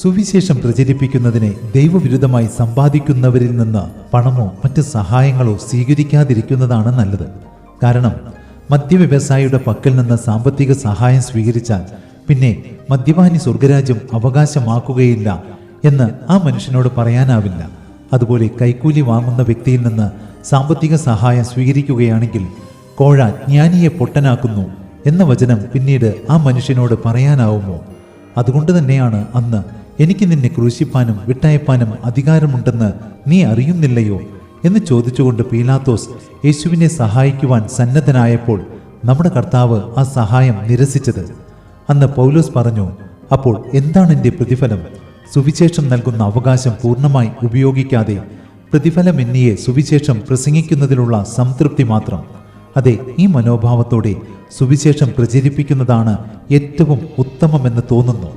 സുവിശേഷം പ്രചരിപ്പിക്കുന്നതിനെ ദൈവവിരുദ്ധമായി സമ്പാദിക്കുന്നവരിൽ നിന്ന് പണമോ മറ്റ് സഹായങ്ങളോ സ്വീകരിക്കാതിരിക്കുന്നതാണ് നല്ലത്. കാരണം മദ്യവ്യവസായിയുടെ പക്കൽ നിന്ന് സാമ്പത്തിക സഹായം സ്വീകരിച്ചാൽ പിന്നെ മദ്യപാനി സ്വർഗരാജ്യം അവകാശമാക്കുകയില്ല എന്ന് ആ മനുഷ്യനോട് പറയാനാവില്ല. അതുപോലെ കൈക്കൂലി വാങ്ങുന്ന വ്യക്തിയിൽ നിന്ന് സാമ്പത്തിക സഹായം സ്വീകരിക്കുകയാണെങ്കിൽ കോഴ ജ്ഞാനിയെ പൊട്ടനാക്കുന്നു എന്ന വചനം പിന്നീട് ആ മനുഷ്യനോട് പറയാനാവുമോ? അതുകൊണ്ട് തന്നെയാണ് അന്ന് എനിക്ക് നിന്നെ ക്രൂശിപ്പാനും വിട്ടയപ്പാനും അധികാരമുണ്ടെന്ന് നീ അറിയുന്നില്ലയോ എന്ന് ചോദിച്ചുകൊണ്ട് പീലാത്തോസ് യേശുവിനെ സഹായിക്കുവാൻ സന്നദ്ധനായപ്പോൾ നമ്മുടെ കർത്താവ് ആ സഹായം നിരസിച്ചത്. അന്ന് പൗലോസ് പറഞ്ഞു, അപ്പോൾ എന്താണ് എൻ്റെ പ്രതിഫലം? സുവിശേഷം നൽകുന്ന അവകാശം പൂർണ്ണമായി ഉപയോഗിക്കാതെ പ്രതിഫലമെന്നിയെ സുവിശേഷം പ്രസംഗിക്കുന്നതിലുള്ള സംതൃപ്തി മാത്രം. അതെ, ഈ മനോഭാവത്തോടെ സുവിശേഷം പ്രചരിപ്പിക്കുന്നതാണ് ഏറ്റവും ഉത്തമമെന്ന് തോന്നുന്നു.